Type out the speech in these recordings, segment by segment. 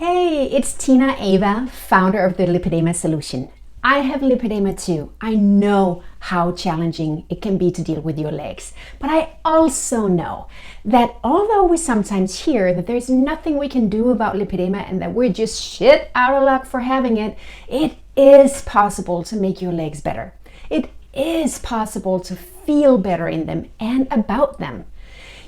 Hey, it's Tina Ava, founder of the Lipedema solution. I have lipedema too. I know how challenging it can be to deal with your legs. But I also know that although we sometimes hear that there's nothing we can do about lipedema and that we're just shit out of luck for having it, it is possible to make your legs better. It is possible to feel better in them and about them.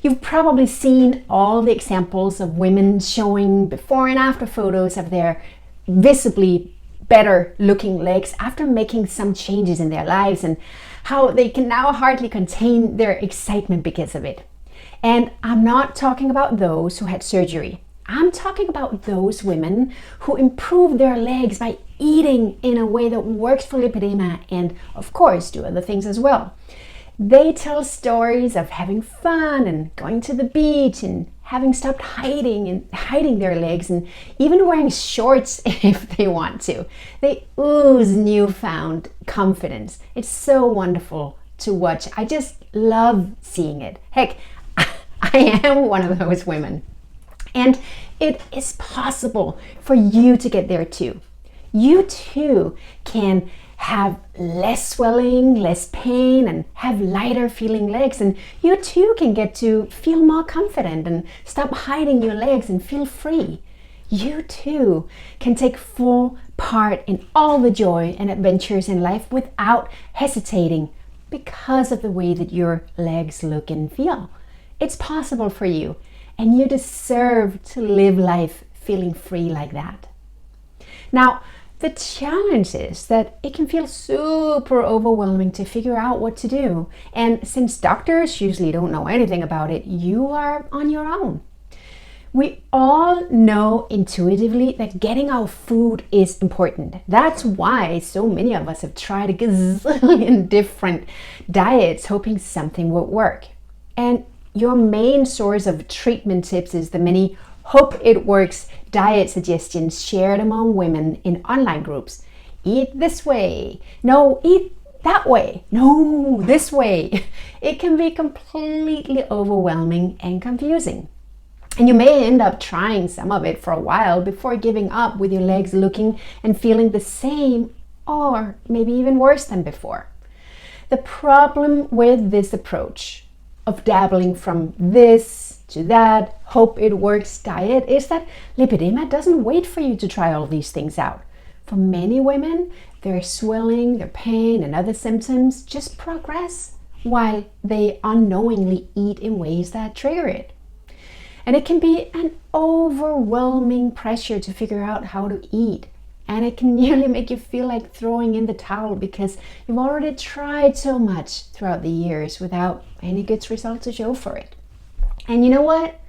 You've probably seen all the examples of women showing before and after photos of their visibly better looking legs after making some changes in their lives and how they can now hardly contain their excitement because of it. And I'm not talking about those who had surgery. I'm talking about those women who improve their legs by eating in a way that works for lipedema and, of course, do other things as well. They tell stories of having fun and going to the beach and having stopped hiding their legs and even wearing shorts if they want to. They ooze newfound confidence. It's so wonderful to watch. I just love seeing it. Heck, I am one of those women. And it is possible for you to get there too. You too can have less swelling, less pain, and have lighter feeling legs. And you too can get to feel more confident and stop hiding your legs and feel free. You too can take full part in all the joy and adventures in life without hesitating because of the way that your legs look and feel. It's possible for you, and you deserve to live life feeling free like that. Now, the challenge is that it can feel super overwhelming to figure out what to do. And since doctors usually don't know anything about it, you are on your own. We all know intuitively that getting our food is important. That's why so many of us have tried a gazillion different diets hoping something would work. And your main source of treatment tips is the many hope it works diet suggestions shared among women in online groups. Eat this way. No, eat that way. No, this way. It can be completely overwhelming and confusing. And you may end up trying some of it for a while before giving up with your legs looking and feeling the same or maybe even worse than before. The problem with this approach of dabbling from this to that hope it works diet is that lipedema doesn't wait for you to try all these things out. For many women, their swelling, their pain, and other symptoms just progress while they unknowingly eat in ways that trigger it. And it can be an overwhelming pressure to figure out how to eat. And it can nearly make you feel like throwing in the towel because you've already tried so much throughout the years without any good results to show for it. And you know what?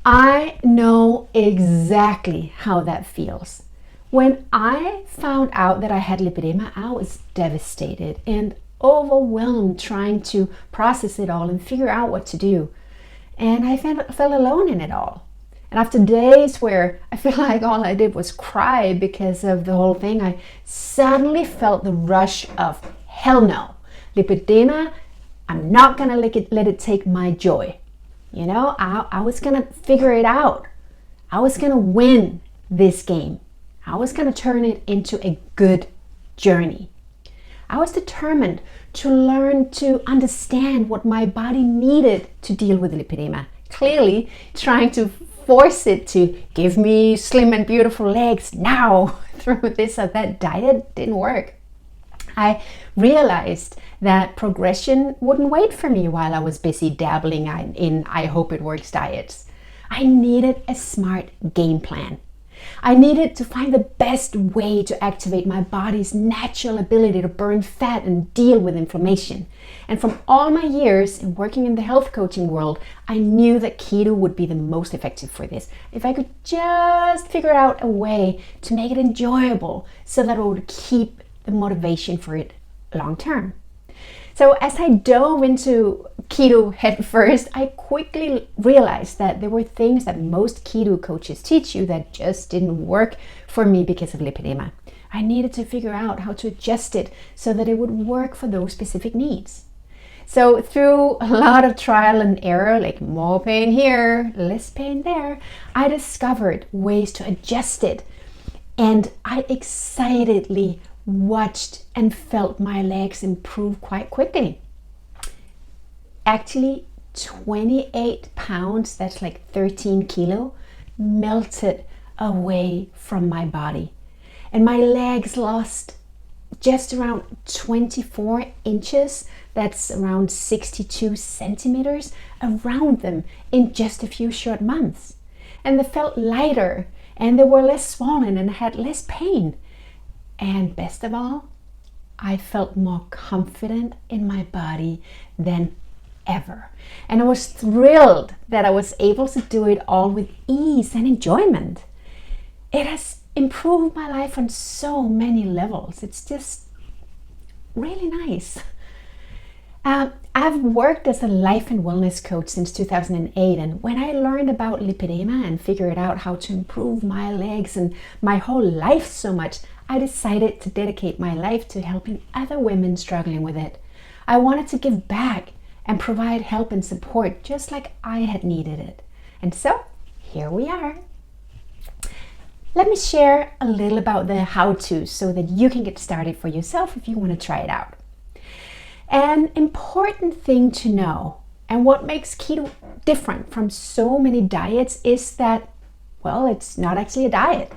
I know exactly how that feels. When I found out that I had lipedema, I was devastated and overwhelmed trying to process it all and figure out what to do. And I felt alone in it all. And after days where I feel like all I did was cry because of the whole thing, I suddenly felt the rush of hell no. Lipedema, I'm not gonna let it take my joy. You know, I was gonna figure it out. I was gonna win this game. I was gonna turn it into a good journey. I was determined to learn to understand what my body needed to deal with lipedema. Clearly, trying to force it to give me slim and beautiful legs now through this or that diet didn't work. I realized that progression wouldn't wait for me while I was busy dabbling in I hope it works diets. I needed a smart game plan. I needed to find the best way to activate my body's natural ability to burn fat and deal with inflammation. And from all my years in working in the health coaching world, I knew that keto would be the most effective for this. If I could just figure out a way to make it enjoyable so that it would keep the motivation for it long term. So as I dove into keto head first, I quickly realized that there were things that most keto coaches teach you that just didn't work for me because of lipedema. I needed to figure out how to adjust it so that it would work for those specific needs. So through a lot of trial and error, like more pain here, less pain there, I discovered ways to adjust it. And I excitedly watched and felt my legs improve quite quickly. Actually, 28 pounds, that's like 13 kilo, melted away from my body. And my legs lost just around 24 inches, that's around 62 centimeters, around them in just a few short months. And they felt lighter, and they were less swollen and had less pain. And best of all, I felt more confident in my body than ever. And I was thrilled that I was able to do it all with ease and enjoyment. It has improved my life on so many levels. It's just really nice. I've worked as a life and wellness coach since 2008, and when I learned about lipedema and figured out how to improve my legs and my whole life so much, I decided to dedicate my life to helping other women struggling with it. I wanted to give back and provide help and support just like I had needed it. And so here we are. Let me share a little about the how-to so that you can get started for yourself if you want to try it out. An important thing to know, and what makes keto different from so many diets, is that, well, it's not actually a diet.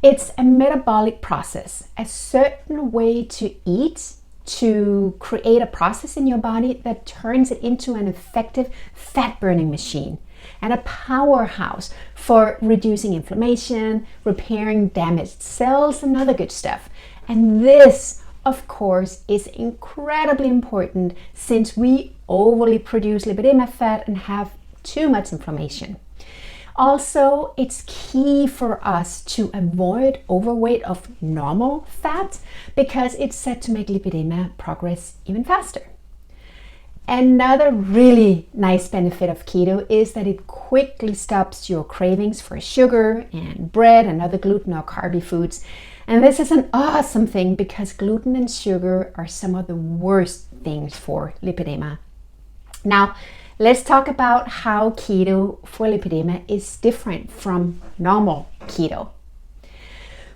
It's a metabolic process, a certain way to eat to create a process in your body that turns it into an effective fat-burning machine and a powerhouse for reducing inflammation, repairing damaged cells, and other good stuff. And this, of course, is incredibly important since we overly produce lipedema fat and have too much inflammation. Also, it's key for us to avoid overweight of normal fat because it's said to make lipedema progress even faster. Another really nice benefit of keto is that it quickly stops your cravings for sugar and bread and other gluten or carby foods. And this is an awesome thing because gluten and sugar are some of the worst things for lipedema. Now, let's talk about how keto for lipedema is different from normal keto.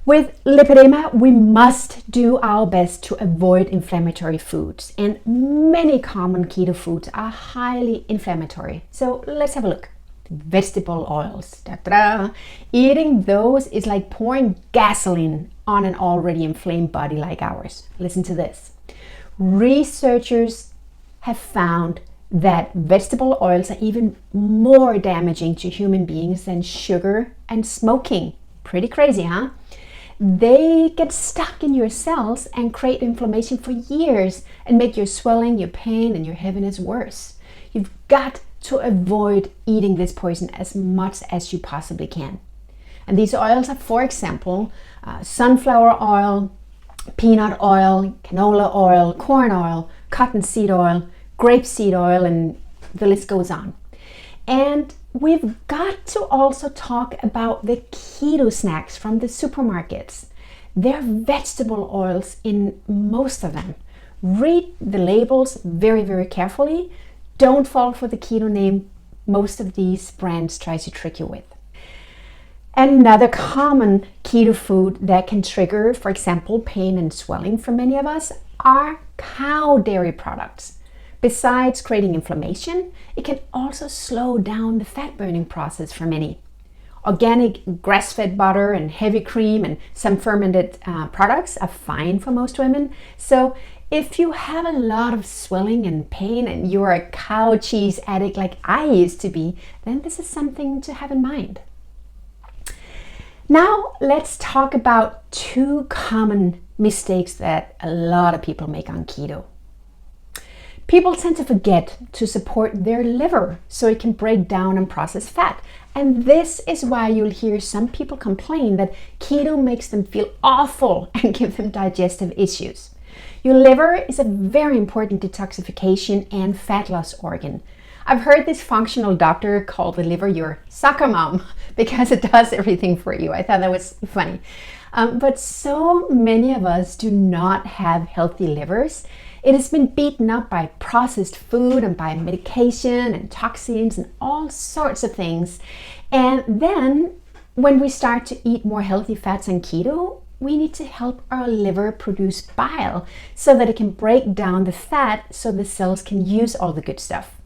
With lipedema, we must do our best to avoid inflammatory foods, and many common keto foods are highly inflammatory. So let's have a look. Vegetable oils. Da-da-da. Eating those is like pouring gasoline on an already inflamed body like ours. Listen to this. Researchers have found that vegetable oils are even more damaging to human beings than sugar and smoking. Pretty crazy, huh? They get stuck in your cells and create inflammation for years and make your swelling, your pain, and your heaviness worse. You've got to avoid eating this poison as much as you possibly can. And these oils are, for example, sunflower oil, peanut oil, canola oil, corn oil, cottonseed oil, grapeseed oil, and the list goes on. And we've got to also talk about the keto snacks from the supermarkets. There are vegetable oils in most of them. Read the labels very, very carefully. Don't fall for the keto name most of these brands try to trick you with. Another common keto food that can trigger, for example, pain and swelling for many of us are cow dairy products. Besides creating inflammation, it can also slow down the fat burning process for many. Organic grass-fed butter and heavy cream and some fermented products are fine for most women. So if you have a lot of swelling and pain and you're a cow cheese addict like I used to be, then this is something to have in mind. Now let's talk about two common mistakes that a lot of people make on keto. People tend to forget to support their liver so it can break down and process fat. And this is why you'll hear some people complain that keto makes them feel awful and give them digestive issues. Your liver is a very important detoxification and fat loss organ. I've heard this functional doctor call the liver your soccer mom because it does everything for you. I thought that was funny. But so many of us do not have healthy livers. It has been beaten up by processed food and by medication and toxins and all sorts of things. And then when we start to eat more healthy fats and keto, we need to help our liver produce bile so that it can break down the fat so the cells can use all the good stuff.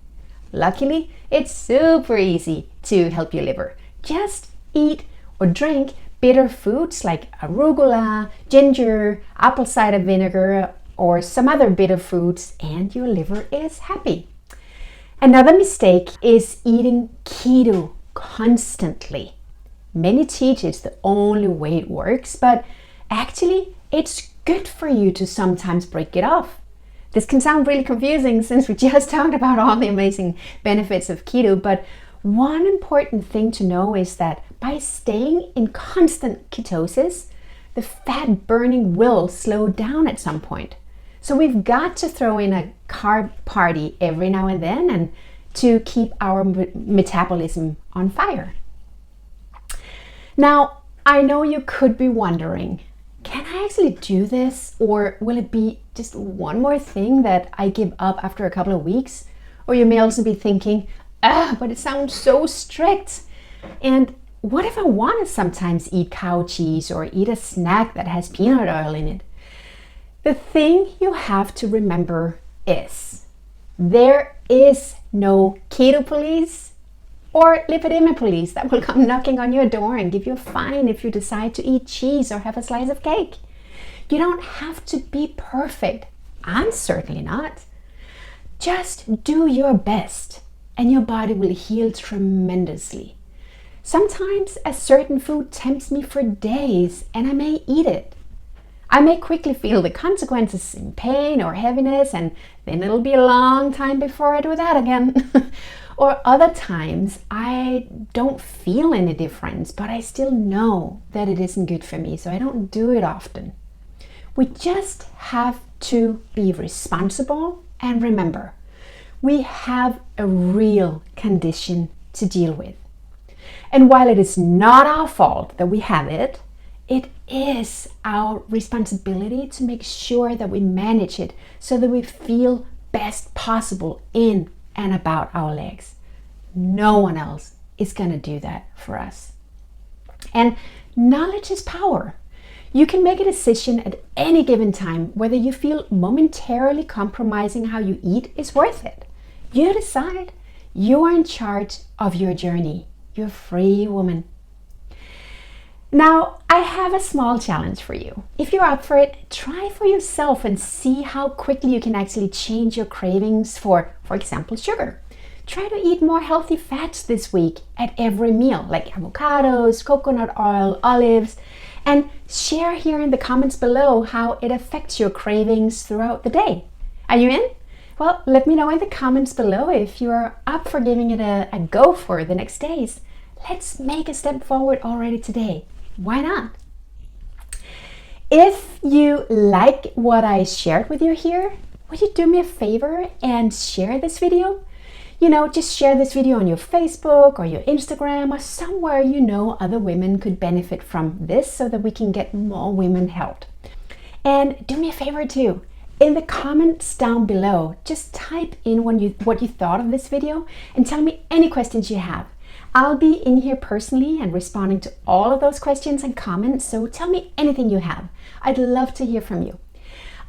Luckily, it's super easy to help your liver. Just eat or drink bitter foods like arugula, ginger, apple cider vinegar, or some other bitter foods, and your liver is happy. Another mistake is eating keto constantly. Many teach it's the only way it works, but actually it's good for you to sometimes break it off. This can sound really confusing since we just talked about all the amazing benefits of keto, but one important thing to know is that by staying in constant ketosis, the fat burning will slow down at some point. So we've got to throw in a carb party every now and then and to keep our metabolism on fire. Now, I know you could be wondering, can I actually do this, or will it be just one more thing that I give up after a couple of weeks? Or you may also be thinking, but it sounds so strict. And what if I want to sometimes eat cow cheese or eat a snack that has peanut oil in it? The thing you have to remember is there is no keto police or lipedema police that will come knocking on your door and give you a fine if you decide to eat cheese or have a slice of cake. You don't have to be perfect. I'm certainly not. Just do your best and your body will heal tremendously. Sometimes a certain food tempts me for days and I may eat it. I may quickly feel the consequences in pain or heaviness, and then it'll be a long time before I do that again. Or other times I don't feel any difference, but I still know that it isn't good for me, so I don't do it often. We just have to be responsible and remember, we have a real condition to deal with. And while it is not our fault that we have it, it is our responsibility to make sure that we manage it so that we feel best possible in and about our legs. No one else is going to do that for us. And knowledge is power. You can make a decision at any given time whether you feel momentarily compromising how you eat is worth it. You decide. You are in charge of your journey. You're a free woman. Now, I have a small challenge for you. If you're up for it, try for yourself and see how quickly you can actually change your cravings for example, sugar. Try to eat more healthy fats this week at every meal, like avocados, coconut oil, olives, and share here in the comments below how it affects your cravings throughout the day. Are you in? Well, let me know in the comments below if you're up for giving it a go for the next days. Let's make a step forward already today. Why not? If you like what I shared with you here, would you do me a favor and share this video? Just share this video on your Facebook or your Instagram or somewhere you know other women could benefit from this so that we can get more women helped. And do me a favor too. In the comments down below, just type in what you thought of this video and tell me any questions you have. I'll be in here personally and responding to all of those questions and comments, so tell me anything you have. I'd love to hear from you.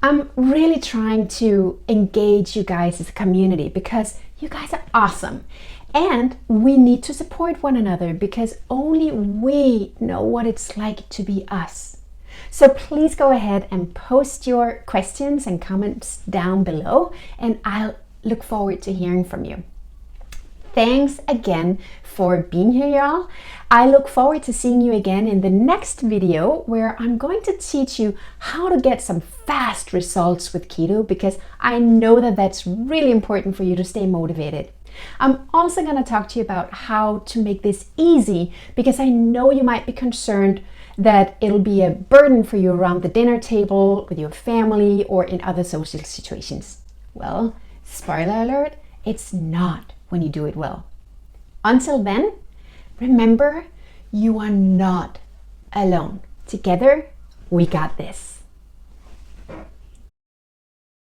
I'm really trying to engage you guys as a community because you guys are awesome. And we need to support one another because only we know what it's like to be us. So please go ahead and post your questions and comments down below, and I'll look forward to hearing from you. Thanks again for being here, y'all. I look forward to seeing you again in the next video where I'm going to teach you how to get some fast results with keto because I know that that's really important for you to stay motivated. I'm also going to talk to you about how to make this easy because I know you might be concerned that it'll be a burden for you around the dinner table, with your family, or in other social situations. Well, spoiler alert, it's not when you do it well. Until then, remember, you are not alone. Together, we got this.